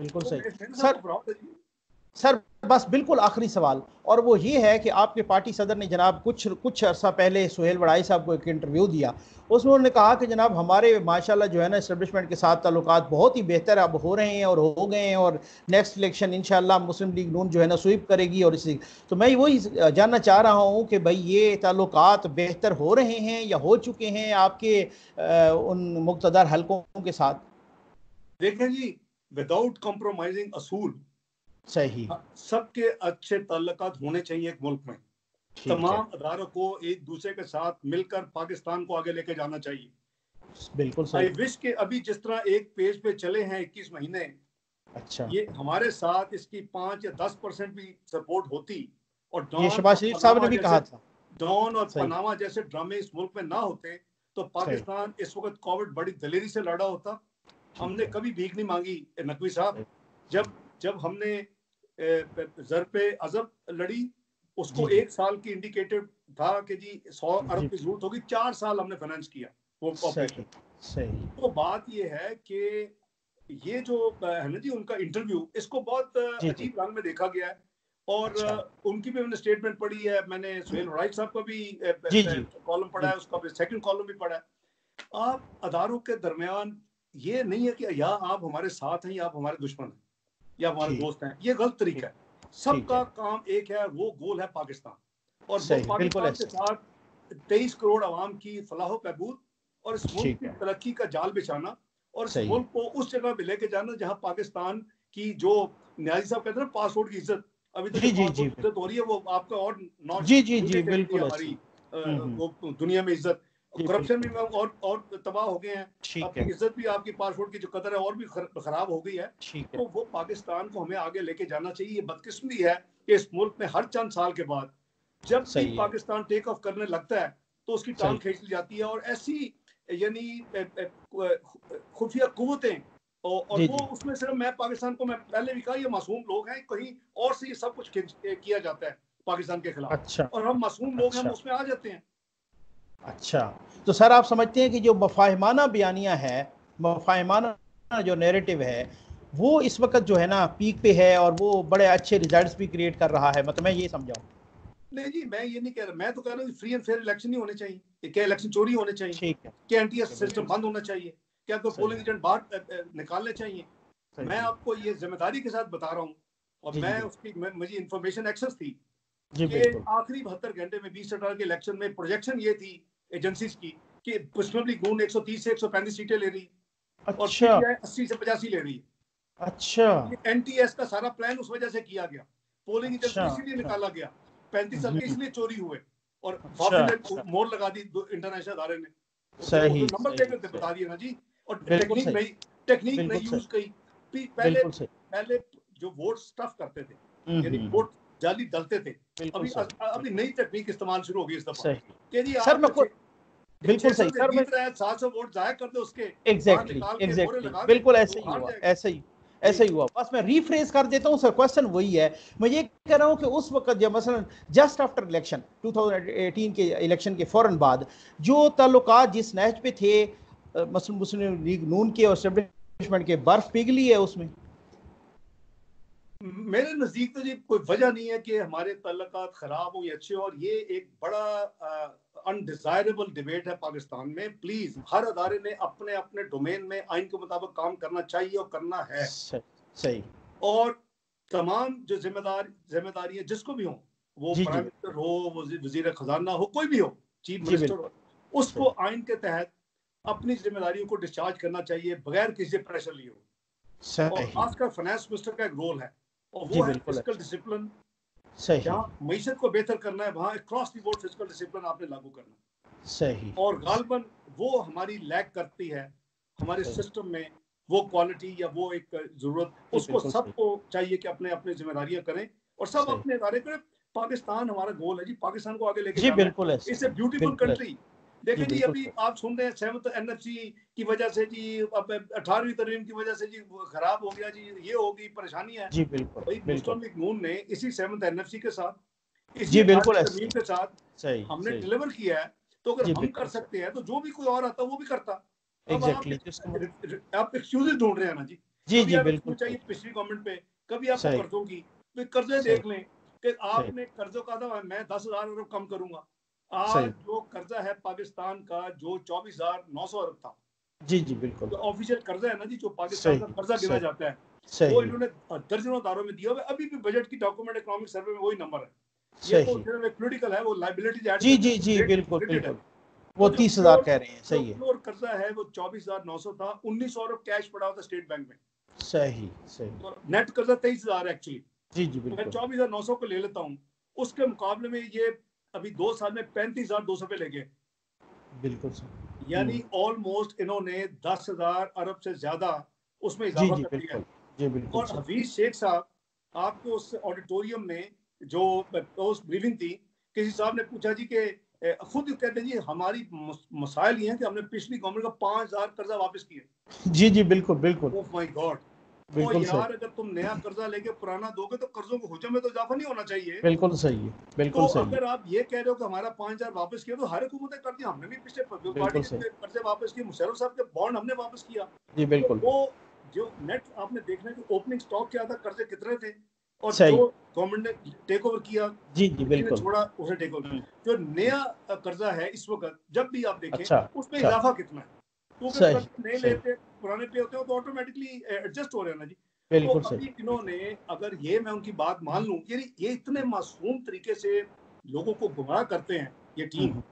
बिल्कुल तो सही मेरे साथ सर। तो फ्रॉड है जी। सर बस बिल्कुल आखिरी सवाल, और वो ये है कि आपके पार्टी सदर ने जनाब कुछ अर्सा पहले सुहेल वड़ाई साहब को एक इंटरव्यू दिया, उसमें उन्होंने कहा कि जनाब हमारे माशाल्लाह जो है ना इस्टेब्लिशमेंट के साथ ताल्लुकात बहुत ही बेहतर अब हो रहे हैं और हो गए हैं, और नेक्स्ट इलेक्शन इंशाल्लाह मुस्लिम लीग नून जो है ना स्वीप करेगी। और इसी तो मैं वही जानना चाह रहा हूँ कि भाई ये ताल्लुकात बेहतर हो रहे हैं या हो चुके हैं आपके उन मुक़्तदर हलकों के साथ? देखें जी, विदाउट कॉम्प्रोमाइजिंग असूल, सही। सबके अच्छे ताल्लुकात होने चाहिए एक मुल्क में। ठीक है। तमाम अदारों को एक दूसरे के साथ मिलकर पाकिस्तान को आगे लेके जाना चाहिए। बिल्कुल आई सही। विश के अभी जिस तरह एक पेज पे चले हैं 21 महीने, अच्छा, ये हमारे साथ इसकी 5 या 10% भी सपोर्ट होती, और ये डॉन शहबाज और शरीफ साहब ने पनामा भी जैसे कहा था। डॉन और सही। पनामा जैसे ड्रामे इस मुल्क में ना होते तो सही। पाकिस्तान इस वक्त कोविड बड़ी दलेरी से लड़ा होता। ठीक हमने है। कभी भीख नहीं मांगी नकवी साहब। सही। सही। जब जब हमने ज़रपे अज़ब लड़ी, जी उसको जी। 1 साल की इंडिकेटेड था कि जी 100 अरब जी। की जरूरत होगी, 4 साल हमने फाइनेंस किया वो ऑपरेशन। सही। सही। तो बात ये है कि ये जो है ना जी उनका इंटरव्यू, इसको बहुत जी जी। अजीब रंग में देखा गया है। और अच्छा। उनकी भी मैंने स्टेटमेंट पढ़ी है, मैंने सुहेल राइट साहब का भी जी जी। कॉलम पढ़ा है, उसका बिल्कुल। भी सेकंड कॉलम भी पढ़ा है। आप अदारों के दरमियान ये नहीं है कि या आप हमारे साथ हैं या आप हमारे दुश्मन हैं या हमारे ठीक। दोस्त हैं, ये गलत ठीक। तरीका है। ठीक सबका है। काम एक है, वो गोल है पाकिस्तान। और वो सही, बिल्कुल पाकिस्तान के ऐसे। साथ 23 करोड़ आवाम की फलाह बहबूद और इस मुल्क ठीक की है। तरक्की का जाल बिछाना, और इस सही। मुल्क को उस जगह पे लेके जाना जहां पाकिस्तान की, जो न्याजी साहब कहते हैं ना, पासपोर्ट की इज्जत, अभी तो जो जी जी जी। पासपोर्ट की इज्जत हो रही है वो आपका और नॉच जी जी जी, नीचे चली गई बिल्कुल ऐसे। हमारी हम्म। वो दुनिया में इज्जत। जी करप्शन बिल्कुल। भी और तबाह हो गए हैं। ठीक आपकी है। इज्जत भी, आपकी पासपोर्ट की जो कदर है और भी खराब हो गई है। ठीक है। तो वो पाकिस्तान को हमें आगे लेके जाना चाहिए। ये बदकिस्मती है कि इस मुल्क में हर चंद साल के बाद जब भी सही है। पाकिस्तान टेक ऑफ करने लगता है तो उसकी टांग सही। खींच ली जाती है, और ऐसी यानी खुफिया कुव्वतें, और जी वो जी। उसमें सिर्फ, मैं पाकिस्तान को, मैं पहले भी कहा, ये मासूम लोग हैं, कहीं और से ये सब कुछ किया जाता है पाकिस्तान के खिलाफ, अच्छा। और हम मासूम लोग हैं, हम अच्छा। उसमें आ जाते हैं। अच्छा, तो सर आप समझते हैं कि जो मफाहिमाना बयानिया है, मफाहिमाना जो नैरेटिव है, वो इस वक्त जो है ना पीक पे है और वो बड़े अच्छे रिजल्ट्स भी क्रिएट कर रहा है, मतलब मैं ये समझाऊं? नहीं जी, मैं ये नहीं कह रहा, मैं तो कह रहा हूँ फ्री एंड फेयर इलेक्शन ही होने चाहिए। क्या इलेक्शन चोरी होने चाहिए? ठीक है। क्या ठीक एनटीएस है। सिस्टम बिल्कुल बंद होना चाहिए? क्या कोई सही पोलिंग है। एजेंट बाहर निकालने चाहिए? मैं सही। आपको ये जिम्मेदारी के साथ बता रहा हूँ, और जी जी मैं बिल्कुल। उसकी, मुझे इंफॉर्मेशन एक्सेस थी जी कि बिल्कुल। आखिरी 72 घंटे में 20 के इलेक्शन में प्रोजेक्शन ये थी एजेंसीज की कि मुस्लिम लीग नून 130 से 135 सीटें ले रही, और अच्छा। पीटीआई 80 से 85 ले रही है। अच्छा। ये एनटीएस का सारा प्लान उस वजह से किया गया, पोलिंग एजेंट्स अच्छा। को इसीलिए अच्छा। निकाला गया, 35 साल के हम्म। इसलिए चोरी हुए, और अच्छा। वाफी ने अच्छा। मोहर लगा दी इंटरनेशनल अदारे ने। वो जो सही नंबर सही देकर सही। बता दिया ना जी। और बिल्कुल सही। टेक्निक नहीं बिल्कुल सही। यूज की। पहले बिल्कुल सही। पहले जो वोट स्टफ करते थे, यानी हम्म। वोट जाली डलते थे। बिल्कुल अभी सही। अभी बिल्कुल नई टेक्निक इस्तेमाल शुरू होगी इस दफा सही। कि जी सर आप मैं छह बिल्कुल 600 सही से सर मैं जीत रहा है, 700 वोट जाया कर दे, उसके बाहर एग्जैक्टली निकाल के मोहरे एग्जैक्टली लगा दे, बिल्कुल तो ऐसे वो ही हार हुआ, जाएगा जी। ऐसे ही हुआ। बस मैं रीफ्रेज कर देता हूं सर, क्वेश्चन वही है। मैं ये कह रहा हूं कि उस वक्त जब मसलन जस्ट आफ्टर इलेक्शन 2018 के इलेक्शन के फौरन बाद जो ताल्लुकात जिस नहज पे थे मसलन मुस्लिम लीग नून के और एस्टेब्लिशमेंट के, बर्फ पिघली है उसमें? मेरे नजदीक तो जी कोई वजह नहीं है कि हमारे तल्लकात खराब हो या अच्छे हो, और ये एक बड़ा अनडिजायरेबल डिबेट है पाकिस्तान में। प्लीज, हर अदारे ने अपने अपने डोमेन में आइन के मुताबिक काम करना चाहिए और करना है। सही। सही। और तमाम जो जिम्मेदारियां जिसको भी हो, वो जी जी प्राइम बिल्कुल। मिनिस्टर हो, वजीर खजाना हो, कोई भी हो, चीफ जी मिनिस्टर बिल्कुल। हो, उसको सही। आइन के तहत अपनी जिम्मेदारियों को डिस्चार्ज करना चाहिए बगैर किसी प्रेशर लिए हो। और सही। खासकर फाइनेंस मिनिस्टर का एक रोल है, और जी वो है बिल्कुल फिजिकल अच्छा। डिसिप्लिन। सही। जहाँ मीशत को बेहतर करना है, वहां across the board physical discipline आपने लागू करना है। सही। और गालबन वो हमारी लैक करती है हमारे सही। सिस्टम में, वो क्वालिटी या वो एक जरूरत, जी उसको बिल्कुल सही। सबको चाहिए कि अपने अपने जिम्मेदारियां करें और सब सही। अपने इदारे करें। पाकिस्तान हमारा गोल है जी, पाकिस्तान को आगे लेके जी जाना है। बिल्कुल ऐसे। इट्स ए ब्यूटीफुल बिल्कुल ऐसे। कंट्री। जी देखें जी, बिल्कुल अभी सही। आप सुन रहे हैं 7th एनएफसी की वजह से जी, अब 18वीं तरमीम की वजह से जी खराब हो गया जी, ये होगी परेशानी है। जी बिल्कुल भाई, बिल्कुल। मुस्लिम लीग नून ने इसी 7th एनएफसी के साथ, इसी जी बिल्कुल 18वीं ऐसे। तरमीम के साथ सही हमने सही। डिलीवर किया है। तो अगर जी हम कर बिल्कुल सही। सकते हैं तो जो भी कोई और आता वो भी करता। अब एग्जैक्टली, तो इसका मतलब आप एक्सक्यूजेस ढूंढ रहे हैं ना जी। जी कभी जी आपको बिल्कुल छूट चाहिए सही पिछली गवर्नमेंट पे, कभी आपको सही कर्जों की, तो कर्जे सही देख लें कि सही आपने कर्जों का था मैं 10,000 अरब कम करूंगा, आज सही जो कर्जा है पाकिस्तान का जो 24,900 अरब था, जी जी बिल्कुल जो ऑफिशियल कर्जा है ना जी, जो पाकिस्तान का सही कर्जा गिना सही जाता है, वो सही इन्होंने दर्जनों दारों में दिया हुआ है। अभी भी बजट की डॉक्यूमेंट इकोनॉमिक सर्वे में वही नंबर है। ये तो सही सिर्फ एक पॉलिटिकल है, वो लाइबिलिटीज ऐड जी करके जी जी बिल्कुल क्रेडिट है। बिल्कुल वो तो 30,000 कह रहे हैं, जो सही है, प्योर कर्जा है वो 24,900 था, 1,900 अरब कैश पड़ा हुआ था स्टेट बैंक में, सही सही तो नेट कर्जा 23,000 है एक्चुअली। जी जी मैं बिल्कुल 24,900 को ले लेता हूँ, उसके मुकाबले में ये अभी 2 साल में 35,200 पे ले गए, बिल्कुल सही यानी ऑलमोस्ट इन्होंने 10,000 अरब से ज्यादा उसमें जी इजाफा जी कर दिया है। बिल्कुल जी बिल्कुल और सही हफीज शेख साहब, आपके उस ऑडिटोरियम में जो उस ब्रीफिंग थी, किसी साहब ने पूछा जी कि खुद कहते हैं जी हमारी मसाइल ये हैं कि हमने पिछली गवर्नमेंट का 5,000 कर्जा वापस किया। जी जी बिल्कुल बिल्कुल ओह माय गॉड। ओ बिल्कुल सही यार, अगर तुम नया कर्जा लेके पुराना दोगे तो कर्जों के हुजम में तो इजाफा नहीं होना चाहिए। बिल्कुल सही है तो बिल्कुल सही है अगर आप ये कह रहे हो कि हमारा 5,000 वापस किया, तो हर हुकूमतें कर दिया, हमने भी पिछले पार्टी बिल्कुल सही के कर्जे वापस किए, मुशर्रफ साहब के बॉन्ड हमने वापस किया। जी तो बिल्कुल वो जो नेट आपने देखना है कि ओपनिंग स्टॉक क्या था, कर्जे कितने थे, और जो सही गवर्नमेंट ने टेक ओवर किया, जी जी किसी ने बिल्कुल छोड़ा उसे टेक ओवर। जो नया कर्जा है इस वक्त जब भी आप देखें अच्छा उसमें अच्छा इजाफा कितना है, क्योंकि सही कर्जे नए सही लेते पुराने पे होते हो तो ऑटोमेटिकली एडजस्ट हो रहे हैं ना जी। तो बिल्कुल अभी सही इन्होंने, अगर ये मैं उनकी बात मान लूं, ये इतने मासूम तरीके से लोगों को गुमराह करते हैं ये टीम, हम्म,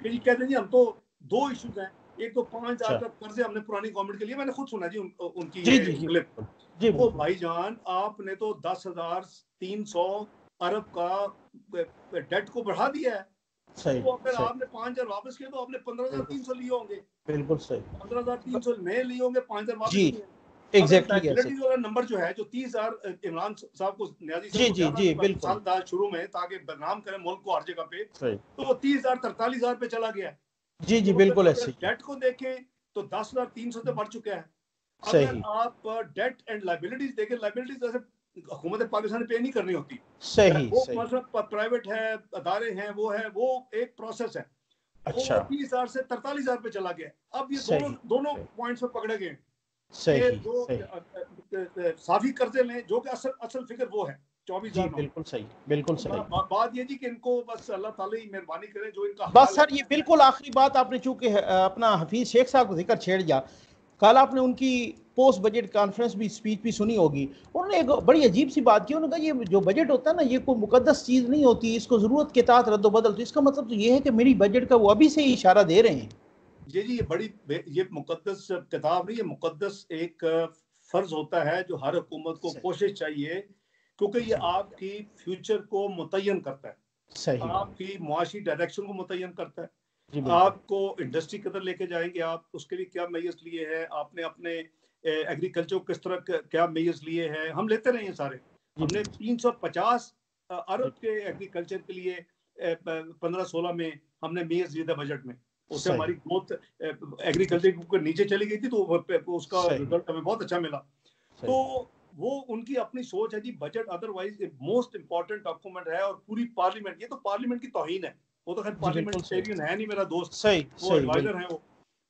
कि जी कहते हैं जी हम तो दो इश्यूज हैं, एक तो 5,000 अच्छा का कर्जे हमने पुरानी गवर्नमेंट के लिए, मैंने खुद सुना जी उनकी जी ये जी जी क्लिप। बिल्कुल जी ओ बिल्कुल भाईजान, आपने तो 10,300 अरब का डेट को बढ़ा दिया है, सही तो अगर सही आपने 5,000 वापस किया तो आपने बिल्कुल 15,300 लिए होंगे, बिल्कुल सही 15,300 नए लिए होंगे, 5,000 जी वापस किए। अगर एग्जैक्टली ऐसे लाइबिलिटीज वाला नंबर जो है, जो 30,000 इमरान साहब को, न्याजी साहब जी को जी ज्यादा जी बिल्कुल पसंद था शुरू में ताकि बदनाम करें मुल्क को हर जगह पे, सही तो वो 30,000 43,000 पे चला गया। जी जी तो अगर बिल्कुल अगर ऐसे ही है डेट को देखें तो 10,300 से बढ़ चुका है। अगर सही आप डेट एंड लाइबिलिटीज देखें, लाइबिलिटीज जैसे हुकूमत पाकिस्तान पे नहीं करनी होती, सही वो सही मतलब प्राइवेट है, अदारे हैं, वो एक प्रोसेस है। तो वो अच्छा 30,000 से 43,000 पे चला गया। अब ये दोनों सही दोनों सही पॉइंट्स में पकड़े गए कि सही जो सही साफी कर्जे लें, जो कि असल असल फिगर वो है जी 24,900। बिल्कुल सही बिल्कुल तो सही बात ये जी कि इनको बस अल्लाह ताला ही मेहरबानी करे, जो इनका बस हाल सर ये है। बिल्कुल आखिरी बात आपने चूंकि अपना हफीज शेख साहब को जिक्र छेड़ दिया, कल आपने उनकी पोस्ट बजट कॉन्फ्रेंस भी स्पीच भी सुनी होगी। उन्होंने एक बड़ी अजीब सी बात की, उन्होंने कहा ये जो बजट होता है ना, ये कोई मुकद्दस चीज़ नहीं होती, इसको ज़रूरत के तहत रद्दोबदल। तो इसका मतलब तो ये है कि मेरी बजट का वो अभी से ही इशारा दे रहे हैं। जी ये मुकद्दस किताब नहीं, ये मुकद्दस एक फर्ज होता है जो हर हुकूमत को सही कोशिश चाहिए, क्योंकि ये जी आपकी फ्यूचर को मुतय्यन करता है, सही आपकी मुआशी डायरेक्शन को मुतय्यन करता है। जी बिल्कुल आपको इंडस्ट्री किधर लेके जाएंगे, आप उसके लिए क्या मेजर्स लिए हैं, आपने अपने एग्रीकल्चर को किस तरह क्या मेजर्स लिए हैं, हम लेते रहे हैं सारे। जी हमने बिल्कुल 350 जी अरब के एग्रीकल्चर के लिए 15-16 में हमने मेजर्स लिए थे बजट में। उससे सही हमारी ग्रोथ एग्रीकल्चर के नीचे चली गई थी, तो उसका सही रिजल्ट हमें बहुत अच्छा मिला। तो सही वो उनकी अपनी सोच है जी। Budget otherwise most important document है, और पूरी पार्लियामेंट, ये तो पार्लियामेंट की तौहीन है। वो तो खैर जी बिल्कुल सही पार्लियामेंटेरियन है नहीं मेरा दोस्त, सही वो सही एडवाइजर बिल्कुल हैं वो।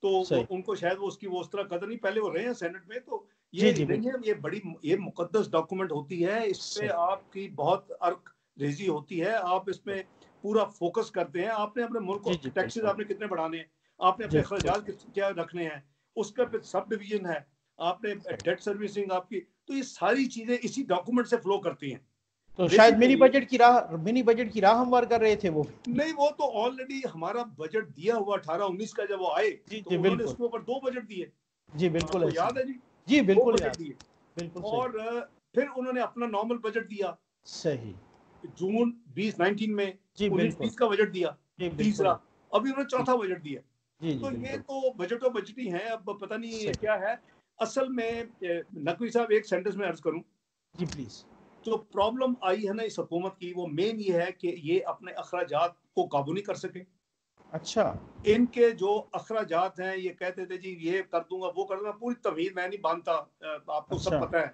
तो सही उनको शायद वो उसकी वो उस तरह कदर नहीं, पहले वो रहे हैं सेनेट में। तो जी ये जी नहीं बिल्कुल है, ये मुकद्दस डॉक्यूमेंट होती है, इस पे सही आपकी बहुत अर्क रेजी होती है, आप इसमें पूरा फोकस करते हैं। आपने अपने मुल्क को जी जी टैक्सेस बिल्कुल आपने कितने बढ़ाने हैं, आपने जी अपने बिल्कुल अखराजात क्या रखने हैं, उसका पे सब डिवीजन है, आपने सही। डेट सर्विसिंग आपकी। तो ये सारी चीजें इसी डॉक्यूमेंट से फ्लो करती हैं तो शायद बेसिकली। मिनी बजट की राह हमवार कर रहे थे वो। नहीं, वो तो ऑलरेडी हमारा बजट दिया हुआ 18-19 का, जब वो आए जी तो जी उन्होंने बिल्कुल उसके ऊपर 2 बजट दिए, जी बिल्कुल आपको ऐसे याद ही है जी। जी दो बिल्कुल बजट याद दिए, बिल्कुल सही और फिर उन्होंने अपना नॉर्मल बजट दिया सही जून 2019 में, जी 19-20 बिल्कुल का बजट दिया जी तीसरा। बिल्कुल अभी उन्होंने जी चौथा बजट दिया। जी जी तो ये बिल्कुल तो बजटों बजट ही है, अब पता नहीं सही क्या है असल में। नकवी साहब, एक सेंटेंस में अर्ज करूं, जी प्लीज जो प्रॉब्लम आई है ना इस हुकूमत की, वो मेन ये है कि ये अपने अखराजात को काबू नहीं कर सके। अच्छा इनके जो अखराजात हैं, ये कहते थे जी ये कर दूंगा वो कर दूंगा, पूरी तमीर मैं नहीं बांधता, आपको सब अच्छा पता है।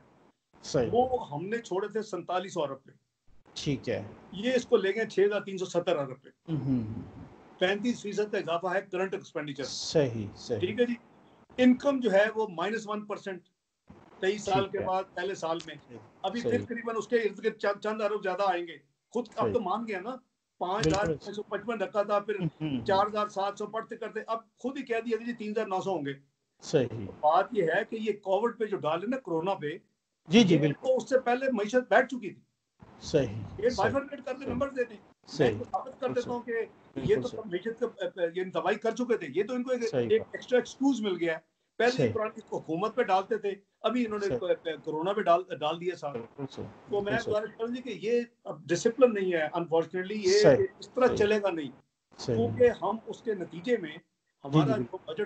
सही वो हमने छोड़े थे 47 अरब पे, ठीक है ये इसको ले गए 6,370 अरब पे। हम्म, 35% का इजाफा है करंट एक्सपेंडिचर में। सही सही ठीक है जी। इनकम जो है वो -1%, 23 साल के बाद पहले साल में। अभी फिर करीबन उसके इर्द गिर्द चंद अरब ज्यादा आएंगे। खुद अब तो मान गया ना, 5,655 रखा था, फिर 4,700 पढ़ते करते अब खुद ही कह दिया कि 3,900 होंगे। सही। बात ये है कि ये कोविड पे जो डाले ना, कोरोना पे, जी जी बिल्कुल, तो उससे पहले मईशत बैठ चुकी थी। सही, ये बाइफरकेट करके नंबर देते, मैं इनको साबित कर देता हूँ कि ये तो मईशत का ये तबाही कर चुके थे। ये तो इनको एक एक्स्ट्रा एक्सक्यूज मिल गया है। पहले पुरानी हुकूमत पे डालते थे, अभी इन्होंने कोरोना पे डाल दिया साथ। तो मैं गुजारिश करूंगी कि ये अब डिसिप्लिन नहीं है, अनफॉर्चुनेटली ये इस तरह चलेगा नहीं, क्योंकि हम उसके नतीजे में हमारा जो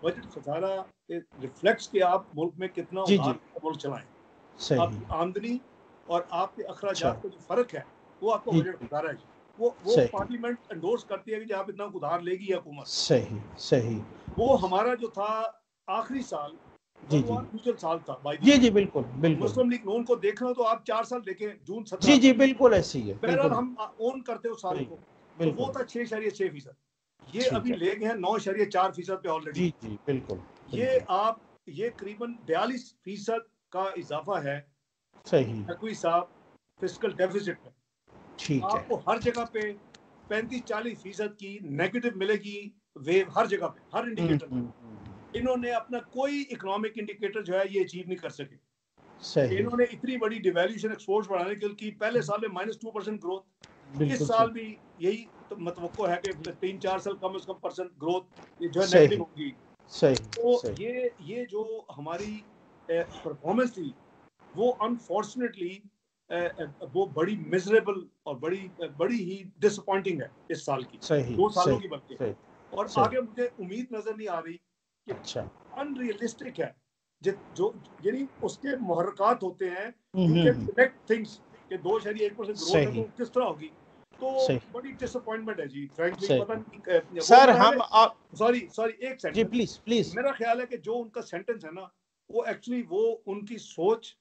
बजट खसारा रिफ्लेक्ट्स कि आप मुल्क में कितना उधार मुल्क चलाएं। आपकी आमदनी और आपके अखराजात का जो फर्क है वो आपको बजट खसारा है। वो पार्लियामेंट एंडोर्स करती है कि आप इतना उधार लेगी हुकूमत। सही। वो हमारा जो था आखिरी साल, क्रूशियल साल था। जी बिल्कुल। मुस्लिम लीग नून को देखना तो आप 4 साल देखें, जून 17 जी बिल्कुल ऐसी है। बहरहाल हम ओन करते उस साल को, तो वो था 6.6%। ये अभी ले गए हैं 9.4% पे ऑलरेडी। जी बिल्कुल। ये करीबन 42% का इजाफा है सही नकवी साहब फिस्कल डेफिसिट में। ठीक है, आपको हर जगह पे 35-40% की नेगेटिव मिलेगी वेव, हर जगह पे, हर इंडिकेटर। इन्होंने अपना कोई इकोनॉमिक इंडिकेटर जो है ये अचीव नहीं कर सके। सही। इन्होंने इतनी बड़ी डिवैल्यूएशन एक्सपोर्ट्स बढ़ाने के लिए पहले साल में -2% ग्रोथ, इस साल भी यही तो मतवक्को है कि 3-4 साल कम से कम परसेंट ग्रोथ जो है नेगेटिव होगी। तो ये जो हमारी परफॉर्मेंस थी वो अनफॉर्चुनेटली वो बड़ी मिजरेबल और बड़ी ही डिसअपॉइंटिंग है इस साल की, 2 सालों की बल्कि। और आगे मुझे उम्मीद नजर नहीं आ रही कि अनरियलिस्टिक है जो यानी उसके मुहर्रकात होते हैं, यू कैन प्रेडिक्ट थिंग्स कि 2.1% ग्रोथ है तो किस तरह होगी। तो बड़ी डिसअपॉइंटमेंट है जी, फ्रैंकली। पता नहीं सर हम सॉरी एक सेकंड जी प्लीज। मेरा ख्याल है कि जो उनका सेंटेंस है ना, वो एक्चुअली वो उनकी सोच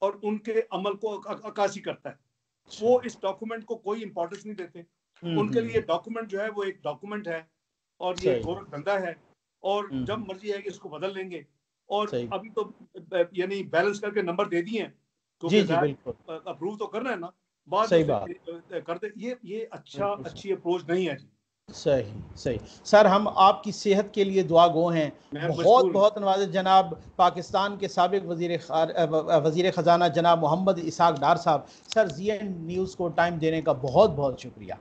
और उनके अमल को अक्कासी करता है। वो इस डॉक्यूमेंट को कोई इंपॉर्टेंस नहीं देते। उनके लिए डॉक्यूमेंट जो है वो एक डॉक्यूमेंट है और ये गोरख धंधा है, और जब मर्जी है कि इसको बदल लेंगे। और अभी तो यानी बैलेंस करके नंबर दे दिए हैं, क्योंकि अप्रूव तो करना है ना, बाद कर दे। ये अच्छी अप्रोच नहीं है जी। सही सर, हम आपकी सेहत के लिए दुआ गो हैं। बहुत नवाज़ जनाब पाकिस्तान के साबिक वज़ीर ख़जाना जनाब मोहम्मद इसाक डार साहब। सर, ZN न्यूज़ को टाइम देने का बहुत शुक्रिया।